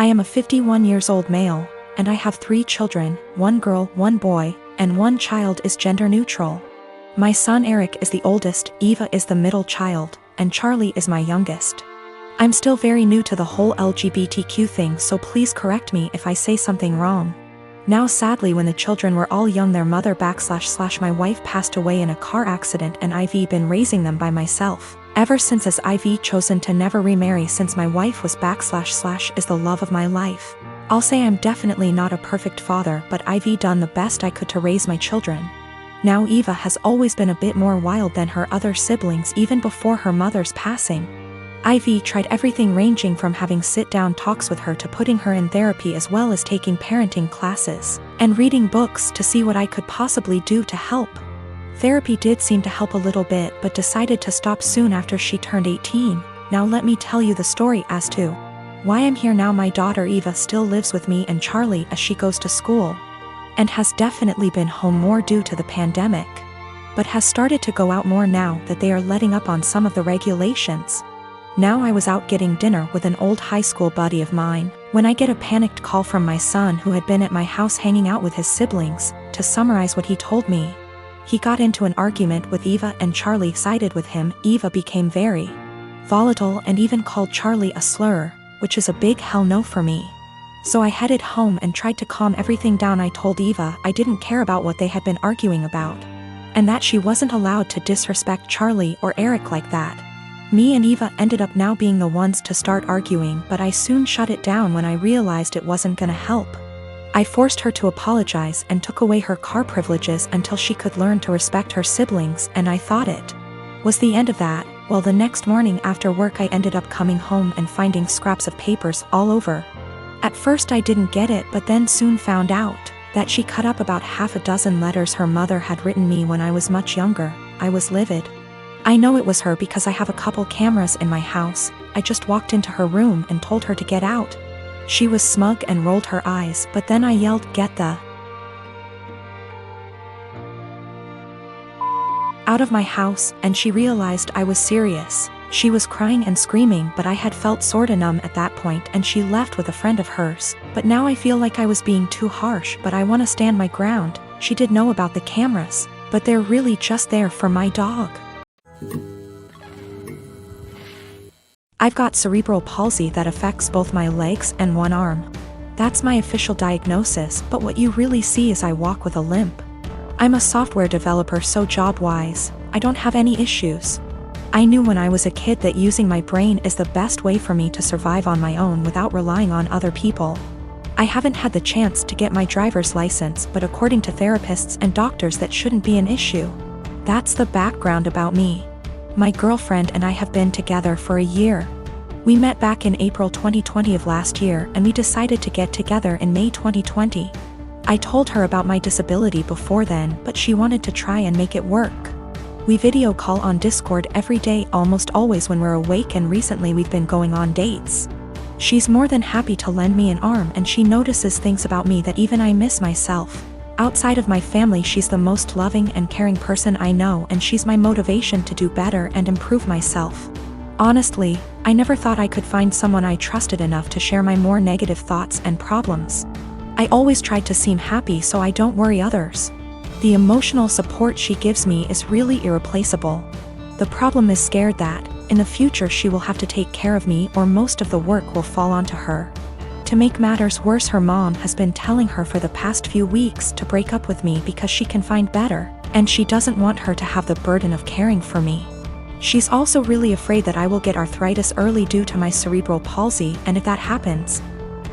I am a 51 years old male, and I have 3 children, 1 girl, 1 boy, and 1 child is gender neutral. My son Eric is the oldest, Eva is the middle child, and Charlie is my youngest. I'm still very new to the whole LGBTQ thing, so please correct me if I say something wrong. Now sadly, when the children were all young, their mother / my wife passed away in a car accident, and I've been raising them by myself ever since, as I've chosen to never remarry since my wife was / is the love of my life. I'll say I'm definitely not a perfect father, but I've done the best I could to raise my children. Now Eva has always been a bit more wild than her other siblings even before her mother's passing. I've tried everything, ranging from having sit-down talks with her to putting her in therapy, as well as taking parenting classes and reading books to see what I could possibly do to help. Therapy did seem to help a little bit, but decided to stop soon after she turned 18. Now let me tell you the story as to why I'm here now. My daughter Eva still lives with me and Charlie as she goes to school, and has definitely been home more due to the pandemic, but has started to go out more now that they are letting up on some of the regulations. Now I was out getting dinner with an old high school buddy of mine when I get a panicked call from my son, who had been at my house hanging out with his siblings. To summarize what he told me, he got into an argument with Eva and Charlie sided with him. Eva became very volatile and even called Charlie a slur, which is a big hell no for me. So I headed home and tried to calm everything down. I told Eva I didn't care about what they had been arguing about, and that she wasn't allowed to disrespect Charlie or Eric like that. Me and Eva ended up now being the ones to start arguing, but I soon shut it down when I realized it wasn't gonna help. I forced her to apologize and took away her car privileges until she could learn to respect her siblings, and I thought it was the end of that. Well, the next morning after work I ended up coming home and finding scraps of papers all over. At first I didn't get it, but then soon found out that she cut up about half a dozen letters her mother had written me when I was much younger. I was livid. I know it was her because I have a couple cameras in my house. I just walked into her room and told her to get out. She was smug and rolled her eyes, but then I yelled, "Get the out of my house," and she realized I was serious. She was crying and screaming, but I had felt sorta numb at that point, and she left with a friend of hers. But now I feel like I was being too harsh, but I wanna stand my ground. She did know about the cameras, but they're really just there for my dog. I've got cerebral palsy that affects both my legs and 1 arm. That's my official diagnosis, but what you really see is I walk with a limp. I'm a software developer, so job-wise, I don't have any issues. I knew when I was a kid that using my brain is the best way for me to survive on my own without relying on other people. I haven't had the chance to get my driver's license, but according to therapists and doctors that shouldn't be an issue. That's the background about me. My girlfriend and I have been together for a year. We met back in April 2020 of last year, and we decided to get together in May 2020. I told her about my disability before then, but she wanted to try and make it work. We video call on Discord every day, almost always when we're awake, and recently we've been going on dates. She's more than happy to lend me an arm, and she notices things about me that even I miss myself. Outside of my family, she's the most loving and caring person I know, and she's my motivation to do better and improve myself. Honestly, I never thought I could find someone I trusted enough to share my more negative thoughts and problems. I always tried to seem happy so I don't worry others. The emotional support she gives me is really irreplaceable. The problem is scared that, in the future, she will have to take care of me, or most of the work will fall onto her. To make matters worse, her mom has been telling her for the past few weeks to break up with me because she can find better, and she doesn't want her to have the burden of caring for me. She's also really afraid that I will get arthritis early due to my cerebral palsy, and if that happens,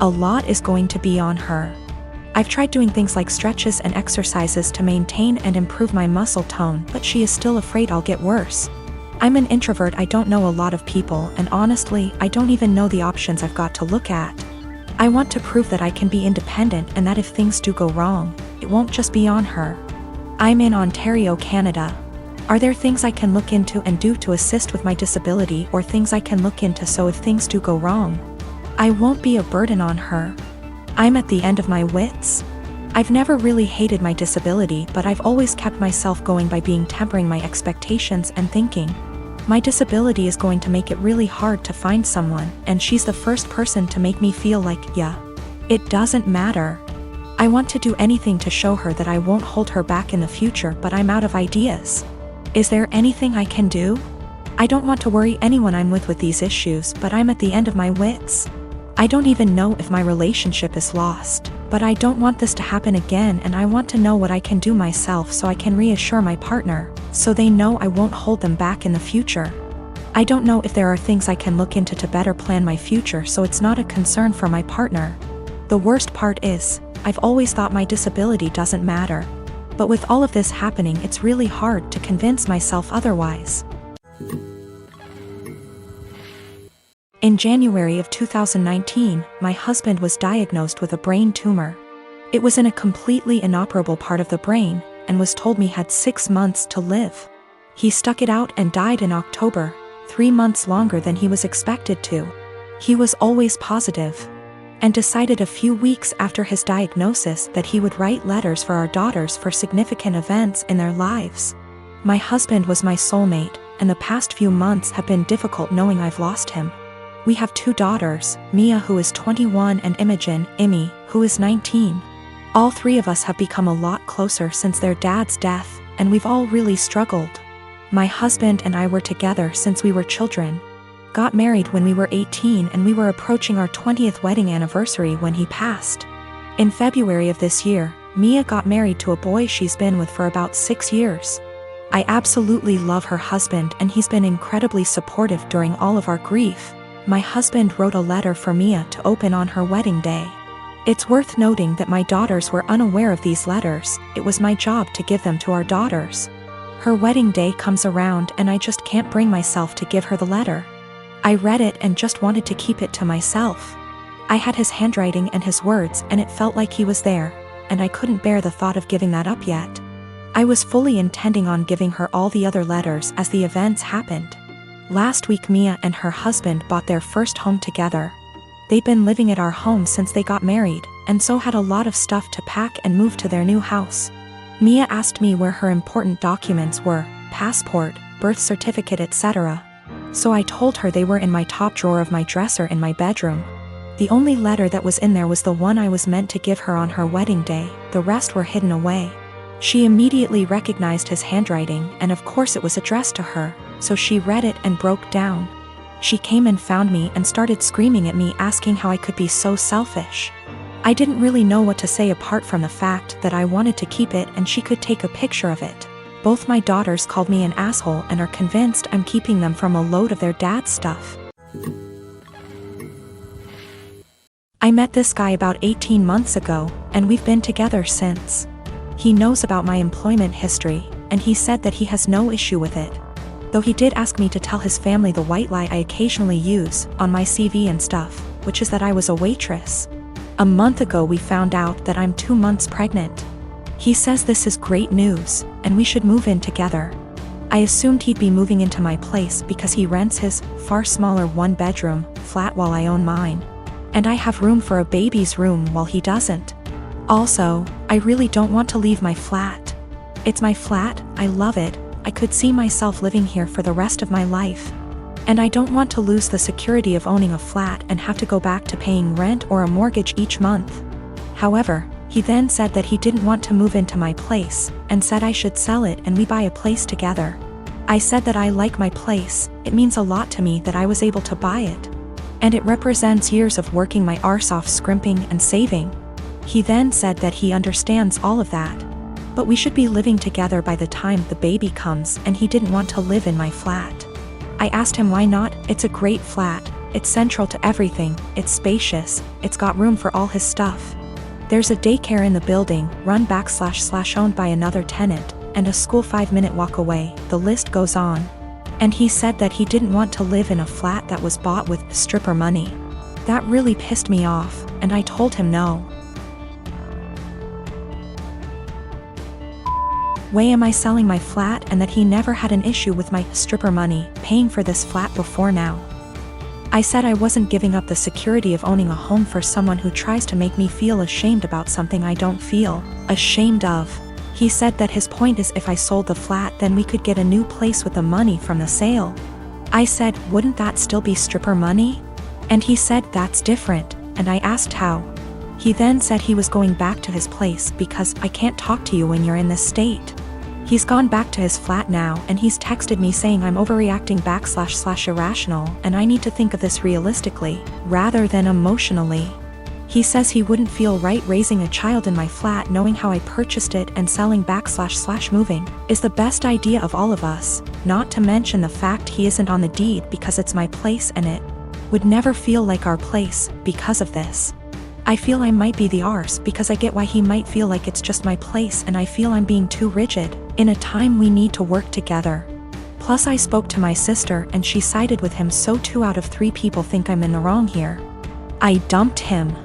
a lot is going to be on her. I've tried doing things like stretches and exercises to maintain and improve my muscle tone, but she is still afraid I'll get worse. I'm an introvert, I don't know a lot of people, and honestly, I don't even know the options I've got to look at. I want to prove that I can be independent, and that if things do go wrong, it won't just be on her. I'm in Ontario, Canada. Are there things I can look into and do to assist with my disability, or things I can look into so if things do go wrong, I won't be a burden on her? I'm at the end of my wits. I've never really hated my disability, but I've always kept myself going by tempering my expectations and thinking, My disability is going to make it really hard to find someone, and she's the first person to make me feel like, yeah, it doesn't matter. I want to do anything to show her that I won't hold her back in the future, but I'm out of ideas. Is there anything I can do? I don't want to worry anyone I'm with these issues, but I'm at the end of my wits. I don't even know if my relationship is lost, but I don't want this to happen again, and I want to know what I can do myself so I can reassure my partner, so they know I won't hold them back in the future. I don't know if there are things I can look into to better plan my future so it's not a concern for my partner. The worst part is, I've always thought my disability doesn't matter. But with all of this happening, it's really hard to convince myself otherwise. In January of 2019, my husband was diagnosed with a brain tumor. It was in a completely inoperable part of the brain, and was told me had 6 months to live. He stuck it out and died in October, 3 months longer than he was expected to. He was always positive, and decided a few weeks after his diagnosis that he would write letters for our daughters for significant events in their lives. My husband was my soulmate, and the past few months have been difficult knowing I've lost him. We have 2 daughters, Mia, who is 21, and Imogen, Imi, who is 19. All 3 of us have become a lot closer since their dad's death, and we've all really struggled. My husband and I were together since we were children. Got married when we were 18, and we were approaching our 20th wedding anniversary when he passed. In February of this year, Mia got married to a boy she's been with for about 6 years. I absolutely love her husband, and he's been incredibly supportive during all of our grief. My husband wrote a letter for Mia to open on her wedding day. It's worth noting that my daughters were unaware of these letters. It was my job to give them to our daughters. Her wedding day comes around, and I just can't bring myself to give her the letter. I read it and just wanted to keep it to myself. I had his handwriting and his words, and it felt like he was there, and I couldn't bear the thought of giving that up yet. I was fully intending on giving her all the other letters as the events happened. Last week, Mia and her husband bought their first home together. They'd been living at our home since they got married, and so had a lot of stuff to pack and move to their new house. Mia asked me where her important documents were, passport, birth certificate, etc. So I told her they were in my top drawer of my dresser in my bedroom. The only letter that was in there was the one I was meant to give her on her wedding day, the rest were hidden away. She immediately recognized his handwriting, and of course it was addressed to her, so she read it and broke down. She came and found me and started screaming at me, asking how I could be so selfish. I didn't really know what to say apart from the fact that I wanted to keep it and she could take a picture of it. Both my daughters called me an asshole and are convinced I'm keeping them from a load of their dad's stuff. I met this guy about 18 months ago, and we've been together since. He knows about my employment history, and he said that he has no issue with it. Though he did ask me to tell his family the white lie I occasionally use on my CV and stuff, which is that I was a waitress. A month ago we found out that I'm 2 months pregnant. He says this is great news, and we should move in together. I assumed he'd be moving into my place because he rents his far smaller 1-bedroom flat while I own mine. And I have room for a baby's room while he doesn't. Also, I really don't want to leave my flat. It's my flat, I love it, I could see myself living here for the rest of my life. And I don't want to lose the security of owning a flat and have to go back to paying rent or a mortgage each month. However, he then said that he didn't want to move into my place, and said I should sell it and we buy a place together. I said that I like my place, it means a lot to me that I was able to buy it. And it represents years of working my arse off, scrimping and saving. He then said that he understands all of that. But we should be living together by the time the baby comes, and he didn't want to live in my flat. I asked him why not. It's a great flat, it's central to everything, it's spacious, it's got room for all his stuff. There's a daycare in the building, run / owned by another tenant, and a school 5-minute walk away, the list goes on. And he said that he didn't want to live in a flat that was bought with stripper money. That really pissed me off, and I told him no. Way am I selling my flat, and that he never had an issue with my stripper money paying for this flat before now. I said I wasn't giving up the security of owning a home for someone who tries to make me feel ashamed about something I don't feel ashamed of. He said that his point is if I sold the flat then we could get a new place with the money from the sale. I said, wouldn't that still be stripper money? And he said that's different, and I asked how. He then said he was going back to his place because I can't talk to you when you're in this state. He's gone back to his flat now and he's texted me saying I'm overreacting / irrational and I need to think of this realistically, rather than emotionally. He says he wouldn't feel right raising a child in my flat knowing how I purchased it and selling back / moving is the best idea of all of us, not to mention the fact he isn't on the deed because it's my place and it would never feel like our place because of this. I feel I might be the arse because I get why he might feel like it's just my place and I feel I'm being too rigid, in a time we need to work together. Plus I spoke to my sister and she sided with him, so 2 out of 3 people think I'm in the wrong here. I dumped him.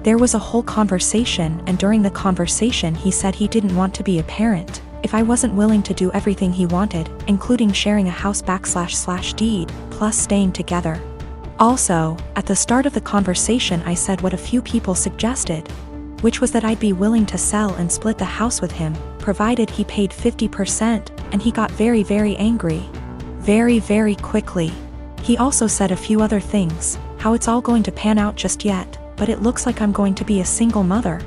There was a whole conversation and during the conversation he said he didn't want to be a parent if I wasn't willing to do everything he wanted, including sharing a house back / deed, plus staying together. Also, at the start of the conversation I said what a few people suggested, which was that I'd be willing to sell and split the house with him, provided he paid 50%, and he got very angry. Very quickly. He also said a few other things, how it's all going to pan out just yet, but it looks like I'm going to be a single mother,